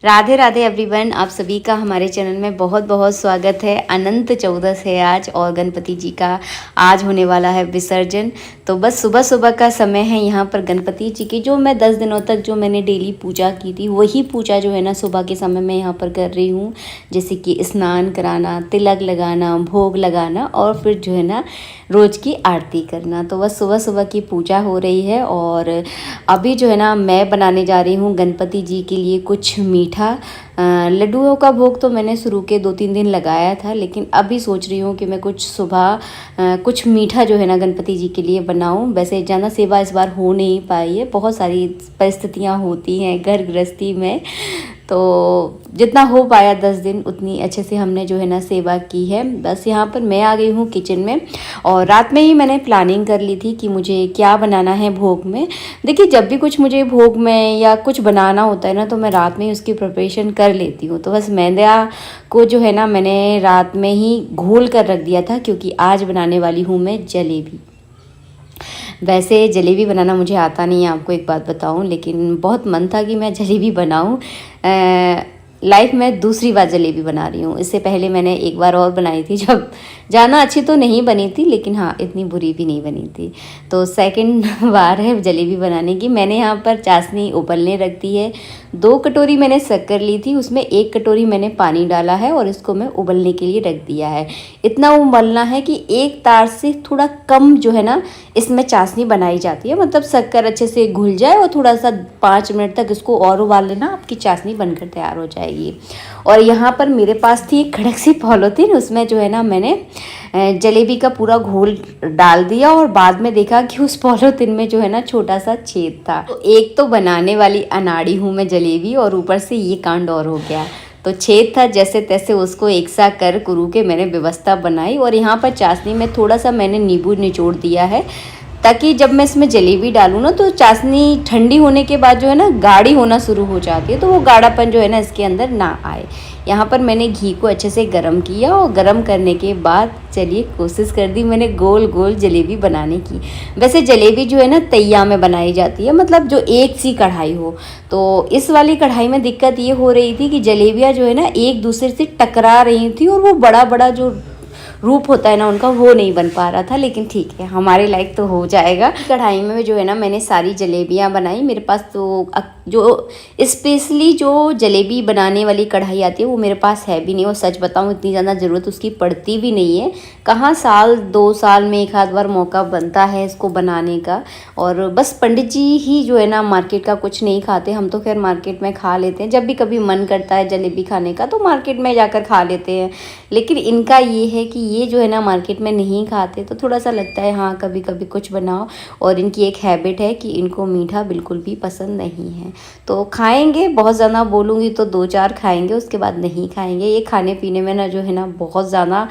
Radhe Radhe everyone, आप सभी का हमारे चैनल में बहुत बहुत स्वागत है। अनंत चौदस है आज और गणपति जी का आज होने वाला है विसर्जन। तो बस सुबह सुबह का समय है यहाँ पर गणपति जी की जो मैं 10 दिनों तक जो मैंने डेली पूजा की थी वही पूजा जो है ना सुबह के समय में यहाँ पर कर रही हूँ। जैसे कि स्नान कराना, तिलक लगाना, भोग लगाना और फिर जो है ना रोज़ की आरती करना। तो बस सुबह सुबह की पूजा हो रही है और अभी जो है ना मैं बनाने जा रही हूँ गणपति जी के लिए कुछ मीठा। लड्डुओं का भोग तो मैंने शुरू के 2-3 दिन लगाया था, लेकिन अभी सोच रही हूँ कि मैं कुछ सुबह कुछ मीठा जो है ना गणपति जी के लिए बनाऊँ। वैसे ज़्यादा सेवा इस बार हो नहीं पाई है, बहुत सारी परिस्थितियाँ होती हैं घर गृहस्थी में, तो जितना हो पाया 10 दिन उतनी अच्छे से हमने जो है ना सेवा की है। बस यहाँ पर मैं आ गई हूँ किचन में और रात में ही मैंने प्लानिंग कर ली थी कि मुझे क्या बनाना है भोग में। देखिए, जब भी कुछ मुझे भोग में या कुछ बनाना होता है ना तो मैं रात में ही उसकी प्रिपरेशन कर लेती हूँ। तो बस मैदा को जो है ना मैंने रात में ही घोल कर रख दिया था, क्योंकि आज बनाने वाली हूँ मैं जलेबी। वैसे जलेबी बनाना मुझे आता नहीं है, आपको एक बात बताऊं, लेकिन बहुत मन था कि मैं जलेबी बनाऊं। लाइफ में दूसरी बार जलेबी बना रही हूँ। इससे पहले मैंने एक बार और बनाई थी, जब ज़्यादा अच्छी तो नहीं बनी थी, लेकिन हाँ इतनी बुरी भी नहीं बनी थी। तो सेकंड बार है जलेबी बनाने की। मैंने यहाँ पर चाशनी उबलने रख दी है। 2 कटोरी मैंने शक्कर ली थी, उसमें 1 कटोरी मैंने पानी डाला है और इसको मैं उबलने के लिए रख दिया है। इतना उबलना है कि एक तार से थोड़ा कम जो है ना इसमें चाशनी बनाई जाती है, मतलब शक्कर अच्छे से घुल जाए और थोड़ा सा 5 मिनट तक इसको और उबाल लेना, आपकी चाशनी बनकर तैयार हो जाएगी। और यहाँ पर मेरे पास थी एक खड़क सी पॉलीथीन, उसमें जो है ना मैंने जलेबी का पूरा घोल डाल दिया और बाद में देखा कि उस पॉलीथीन में जो है ना छोटा सा छेद था। तो एक तो बनाने वाली अनाड़ी हूँ मैं जलेबी, और ऊपर से ये कांड और हो गया। तो छेद था, जैसे तैसे उसको एक सा कर कुरू के मैंने व्यवस्था बनाई। और यहाँ पर चाशनी में थोड़ा सा मैंने नींबू निचोड़ दिया है, ताकि जब मैं इसमें जलेबी डालूँ ना तो चाशनी ठंडी होने के बाद जो है ना गाढ़ी होना शुरू हो जाती है, तो वो गाढ़ापन जो है ना इसके अंदर ना आए। यहाँ पर मैंने घी को अच्छे से गरम किया और गरम करने के बाद चलिए कोशिश कर दी मैंने गोल गोल जलेबी बनाने की। वैसे जलेबी जो है ना तैया में बनाई जाती है, मतलब जो एक सी कढ़ाई हो। तो इस वाली कढ़ाई में दिक्कत ये हो रही थी कि जलेबियाँ जो है ना एक दूसरे से टकरा रही थी और वो बड़ा बड़ा जो रूप होता है ना उनका वो नहीं बन पा रहा था। लेकिन ठीक है, हमारे लायक तो हो जाएगा। कढ़ाई में जो है ना मैंने सारी जलेबियाँ बनाई। मेरे पास तो जो स्पेशली जो जलेबी बनाने वाली कढ़ाई आती है वो मेरे पास है भी नहीं, और सच बताऊँ इतनी ज़्यादा ज़रूरत उसकी पड़ती भी नहीं है। कहाँ साल 2 साल में एक आध बार मौका बनता है इसको बनाने का। और बस पंडित जी ही जो है ना मार्केट का कुछ नहीं खाते, हम तो खैर मार्केट में खा लेते हैं। जब भी कभी मन करता है जलेबी खाने का तो मार्केट में जाकर खा लेते हैं। लेकिन इनका ये है कि ये जो है ना मार्केट में नहीं खाते, तो थोड़ा सा लगता है हाँ कभी कभी कुछ बनाओ। और इनकी एक हैबिट है कि इनको मीठा बिल्कुल भी पसंद नहीं है। तो खाएंगे, बहुत ज़्यादा बोलूँगी तो 2-4 खाएंगे, उसके बाद नहीं खाएंगे। ये खाने पीने में ना जो है ना बहुत ज़्यादा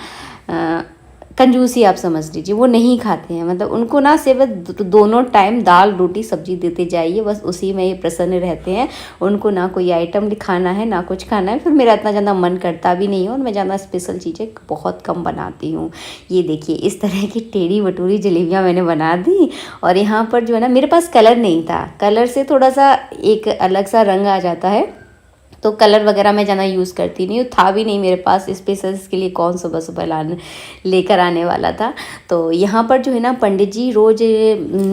कंजूसी आप समझ लीजिए, वो नहीं खाते हैं। मतलब उनको ना सिर्फ दोनों टाइम दाल रोटी सब्जी देते जाइए, बस उसी में ये प्रसन्न रहते हैं। उनको ना कोई आइटम खाना है ना कुछ खाना है। फिर मेरा इतना ज़्यादा मन करता भी नहीं है और मैं ज़्यादा स्पेशल चीज़ें बहुत कम बनाती हूँ। ये देखिए इस तरह की टेढ़ी बटूरी जलेबियाँ मैंने बना दी। और यहाँ पर जो है ना मेरे पास कलर नहीं था, कलर से थोड़ा सा एक अलग सा रंग आ जाता है, तो कलर वगैरह मैं ज़्यादा यूज़ करती नहीं हूँ। था भी नहीं मेरे पास स्पेशल इसके लिए, कौन सुबह सुबह लाने लेकर आने वाला था। तो यहाँ पर जो है ना पंडित जी रोज़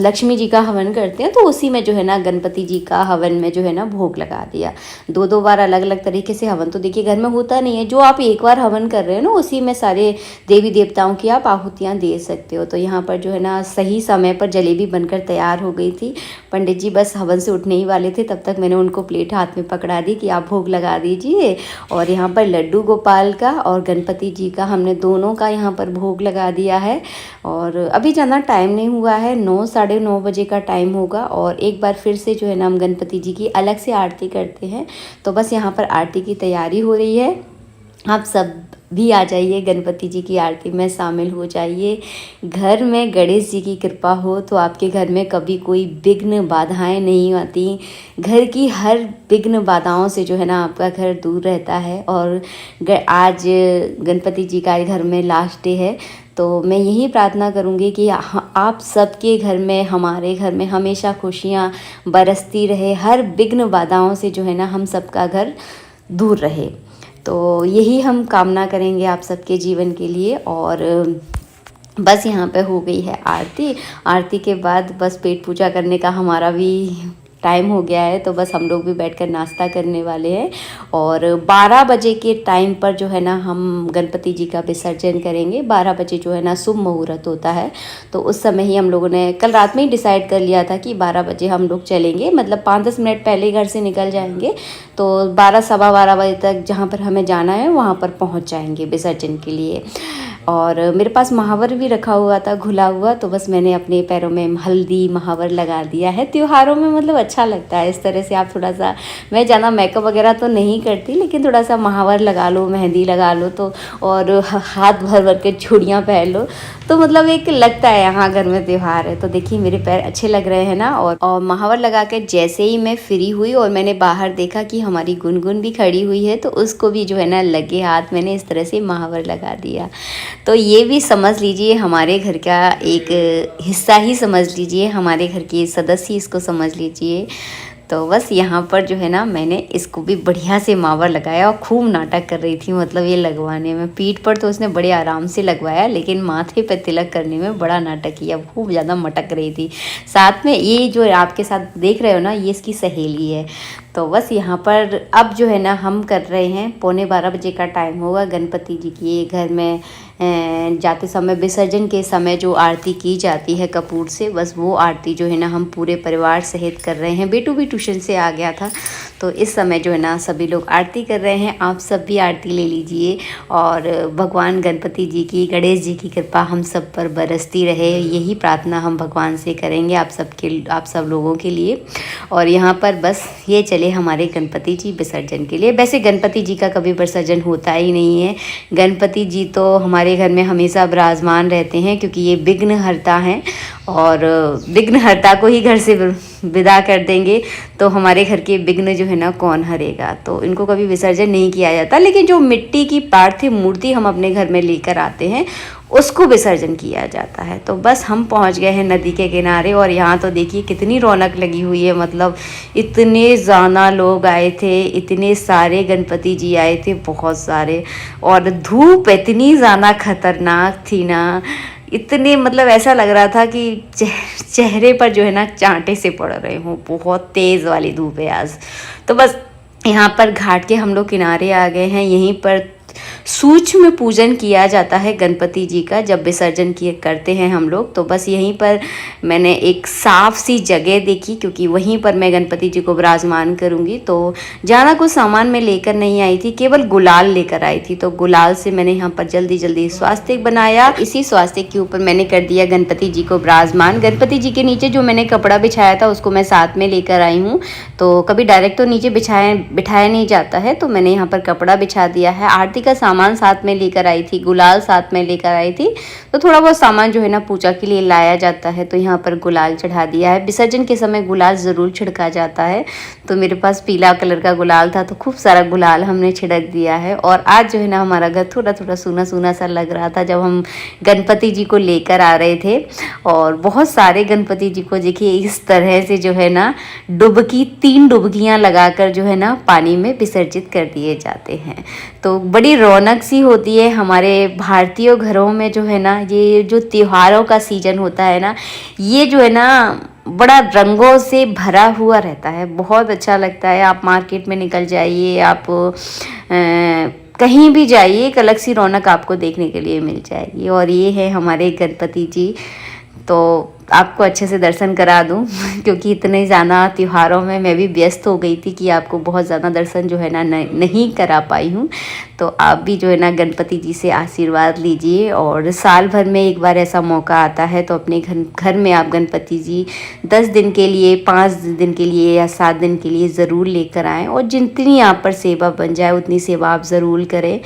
लक्ष्मी जी का हवन करते हैं, तो उसी में जो है ना गणपति जी का हवन में जो है ना भोग लगा दिया। 2-2 बार अलग अलग तरीके से हवन तो देखिए घर में होता नहीं है। जो आप एक बार हवन कर रहे हो ना उसी में सारे देवी देवताओं की आप आहुतियाँ दे सकते हो। तो यहाँ पर जो है ना सही समय पर जलेबी बनकर तैयार हो गई थी। पंडित जी बस हवन से उठने ही वाले थे, तब तक मैंने उनको प्लेट हाथ में पकड़ा दी कि आप भोग लगा दीजिए। और यहाँ पर लड्डू गोपाल का और गणपति जी का हमने दोनों का यहाँ पर भोग लगा दिया है। और अभी ज़्यादा टाइम नहीं हुआ है, 9 साढ़े 9 बजे का टाइम होगा। और एक बार फिर से जो है ना हम गणपति जी की अलग से आरती करते हैं। तो बस यहाँ पर आरती की तैयारी हो रही है। आप सब भी आ जाइए, गणपति जी की आरती में शामिल हो जाइए। घर में गणेश जी की कृपा हो तो आपके घर में कभी कोई विघ्न बाधाएं नहीं आती। घर की हर विघ्न बाधाओं से जो है ना आपका घर दूर रहता है। और आज गणपति जी का घर में लास्ट डे है, तो मैं यही प्रार्थना करूँगी कि आप सबके घर में, हमारे घर में हमेशा खुशियाँ बरसती रहे। हर विघ्न बाधाओं से जो है ना हम सबका घर दूर रहे। तो यही हम कामना करेंगे आप सबके जीवन के लिए। और बस यहाँ पे हो गई है आरती। आरती के बाद बस पेट पूजा करने का हमारा भी टाइम हो गया है, तो बस हम लोग भी बैठकर नाश्ता करने वाले हैं। और 12 बजे के टाइम पर जो है ना हम गणपति जी का विसर्जन करेंगे। 12 बजे जो है ना शुभ मुहूर्त होता है, तो उस समय ही हम लोगों ने कल रात में ही डिसाइड कर लिया था कि 12 बजे हम लोग चलेंगे, मतलब 5-10 मिनट पहले घर से निकल जाएंगे, तो 12 सवा 12 बजे तक जहाँ पर हमें जाना है वहाँ पर पहुँच जाएंगे विसर्जन के लिए। और मेरे पास महावर भी रखा हुआ था घुला हुआ, तो बस मैंने अपने पैरों में हल्दी महावर लगा दिया है। त्योहारों में मतलब अच्छा लगता है इस तरह से, आप थोड़ा सा, मैं ज़्यादा मेकअप वगैरह तो नहीं करती, लेकिन थोड़ा सा महावर लगा लो, मेहंदी लगा लो, तो और हाथ भर भर के चूड़ियाँ पहन लो, तो मतलब एक लगता है यहाँ घर में त्यौहार है। तो देखिए मेरे पैर अच्छे लग रहे हैं ना। और महावर लगा के जैसे ही मैं फ्री हुई और मैंने बाहर देखा कि हमारी गुनगुन भी खड़ी हुई है, तो उसको भी जो है ना लगे हाथ मैंने इस तरह से महावर लगा दिया। तो ये भी समझ लीजिए हमारे घर का एक हिस्सा ही समझ लीजिए, हमारे घर के सदस्य ही इसको समझ लीजिए। तो बस यहाँ पर जो है ना मैंने इसको भी बढ़िया से मावर लगाया और खूब नाटक कर रही थी, मतलब ये लगवाने में। पीठ पर तो उसने बड़े आराम से लगवाया, लेकिन माथे पर तिलक करने में बड़ा नाटक किया, खूब ज़्यादा मटक रही थी। साथ में ये जो आपके साथ देख रहे हो ना, ये इसकी सहेली है। तो बस यहाँ पर अब जो है ना हम कर रहे हैं, 11:15 बजे का टाइम होगा। गणपति जी की घर में जाते समय विसर्जन के समय जो आरती की जाती है कपूर से, बस वो आरती जो है ना हम पूरे परिवार सहित कर रहे हैं। बेटू भी ट्यूशन से आ गया था, तो इस समय जो है ना सभी लोग आरती कर रहे हैं। आप सब भी आरती ले लीजिए और भगवान गणपति जी की, गणेश जी की कृपा हम सब पर बरसती रहे, यही प्रार्थना हम भगवान से करेंगे आप सब लोगों के लिए। और यहाँ पर बस ये चले हमारे गणपति जी विसर्जन के लिए। वैसे गणपति जी का कभी विसर्जन होता ही नहीं है। गणपति जी तो हमारे घर में हमेशा विराजमान रहते हैं, क्योंकि ये विघ्नहर्ता हैं, और विघ्नहर्ता को ही घर से विदा कर देंगे तो हमारे घर के विघ्न जो है ना कौन हरेगा। तो इनको कभी विसर्जन नहीं किया जाता, लेकिन जो मिट्टी की पार्थिव मूर्ति हम अपने घर में लेकर आते हैं उसको विसर्जन किया जाता है। तो बस हम पहुंच गए हैं नदी के किनारे, और यहाँ तो देखिए कितनी रौनक लगी हुई है, मतलब इतने ज़्यादा लोग आए थे, इतने सारे गणपति जी आए थे, बहुत सारे। और धूप इतनी ज़्यादा खतरनाक थी ना, इतने मतलब ऐसा लग रहा था कि चेहरे पर जो है ना चांटे से पड़ रहे हों, बहुत तेज़ वाली धूप है आज। तो बस यहाँ पर घाट के हम लोग किनारे आ गए हैं। यहीं पर सूक्ष्म पूजन किया जाता है गणपति जी का, जब विसर्जन किए करते हैं हम लोग। तो बस यहीं पर मैंने एक साफ सी जगह देखी, क्योंकि वहीं पर मैं गणपति जी को विराजमान करूँगी। तो ज़्यादा कुछ सामान मैं लेकर नहीं आई थी, केवल गुलाल लेकर आई थी। तो गुलाल से मैंने यहाँ पर जल्दी जल्दी स्वास्तिक बनाया। इसी स्वास्तिक के ऊपर मैंने कर दिया गणपति जी को विराजमान। गणपति जी के नीचे जो मैंने कपड़ा बिछाया था उसको मैं साथ में लेकर आई हूँ। तो कभी डायरेक्ट तो नीचे बिठाया नहीं जाता है, तो मैंने यहाँ पर कपड़ा बिछा दिया है। आरती का सामान साथ में लेकर आई थी, गुलाल साथ में लेकर आई थी। तो थोड़ा बहुत सामान जो है ना पूजा के लिए लाया जाता है, तो यहाँ पर गुलाल चढ़ा दिया है। विसर्जन के समय गुलाल ज़रूर छिड़का जाता है, तो मेरे पास पीला कलर का गुलाल था, तो खूब सारा गुलाल हमने छिड़क दिया है। और आज जो है ना हमारा घर थोड़ा थोड़ा सूना सूना सा लग रहा था जब हम गणपति जी को लेकर आ रहे थे। और बहुत सारे गणपति जी को देखिए इस तरह से जो है ना 3 डुबकियाँ लगाकर जो है ना पानी में विसर्जित कर दिए जाते हैं। तो बड़ी रौनक सी होती है हमारे भारतीय घरों में जो है ना, ये जो त्योहारों का सीजन होता है ना, ये जो है ना बड़ा रंगों से भरा हुआ रहता है, बहुत अच्छा लगता है। आप मार्केट में निकल जाइए, आप कहीं भी जाइए, एक अलग सी रौनक आपको देखने के लिए मिल जाएगी। और ये है हमारे गणपति जी। तो आपको अच्छे से दर्शन करा दूं क्योंकि इतने ज़्यादा त्योहारों में मैं भी व्यस्त हो गई थी कि आपको बहुत ज़्यादा दर्शन जो है ना नहीं करा पाई हूँ। तो आप भी जो है ना गणपति जी से आशीर्वाद लीजिए, और साल भर में एक बार ऐसा मौका आता है, तो अपने घर में आप गणपति जी 10 दिन के लिए, 5 दिन के लिए या 7 दिन के लिए ज़रूर लेकर आएँ। और जितनी आप पर सेवा बन जाए उतनी सेवा आप ज़रूर करें,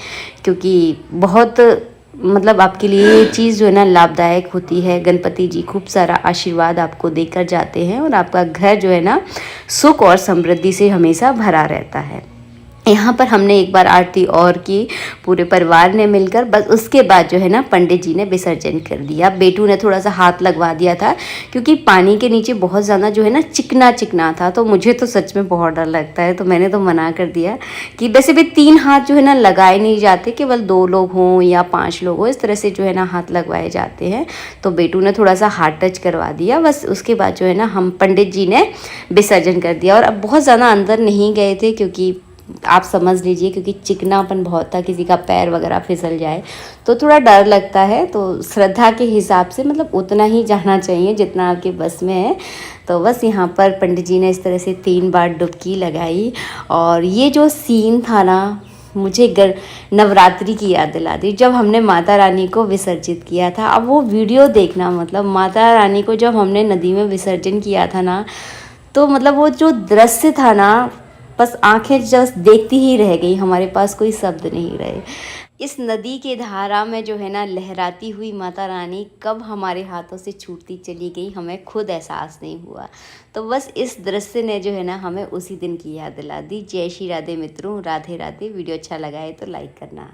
क्योंकि बहुत मतलब आपके लिए ये चीज़ जो है ना लाभदायक होती है। गणपति जी खूब सारा आशीर्वाद आपको देकर जाते हैं, और आपका घर जो है ना सुख और समृद्धि से हमेशा भरा रहता है। यहाँ पर हमने एक बार आरती और की पूरे परिवार ने मिलकर। बस उसके बाद जो है ना पंडित जी ने विसर्जन कर दिया। बेटू ने थोड़ा सा हाथ लगवा दिया था क्योंकि पानी के नीचे बहुत ज़्यादा जो है ना चिकना चिकना था, तो मुझे तो सच में बहुत डर लगता है, तो मैंने तो मना कर दिया कि वैसे भी 3 हाथ जो है ना लगाए नहीं जाते, केवल 2 लोग हों या 5 लोग हों, इस तरह से जो है ना हाथ लगवाए जाते हैं। तो बेटू ने थोड़ा सा हाथ टच करवा दिया। बस उसके बाद जो है ना हम पंडित जी ने विसर्जन कर दिया। और अब बहुत ज़्यादा अंदर नहीं गए थे क्योंकि आप समझ लीजिए, क्योंकि चिकनापन बहुत था, किसी का पैर वगैरह फिसल जाए तो थोड़ा डर लगता है। तो श्रद्धा के हिसाब से मतलब उतना ही जाना चाहिए जितना आपके बस में है। तो बस यहाँ पर पंडित जी ने इस तरह से 3 बार डुबकी लगाई। और ये जो सीन था ना, मुझे नवरात्रि की याद दिला दी, जब हमने माता रानी को विसर्जित किया था। अब वो वीडियो देखना, मतलब माता रानी को जब हमने नदी में विसर्जन किया था ना, तो मतलब वो जो दृश्य था ना, बस आंखें जस्ट देखती ही रह गई, हमारे पास कोई शब्द नहीं रहे। इस नदी के धारा में जो है ना लहराती हुई माता रानी कब हमारे हाथों से छूटती चली गई, हमें खुद एहसास नहीं हुआ। तो बस इस दृश्य ने जो है ना हमें उसी दिन की याद दिला दी। जय श्री राधे मित्रों, राधे राधे। वीडियो अच्छा लगा है तो लाइक करना।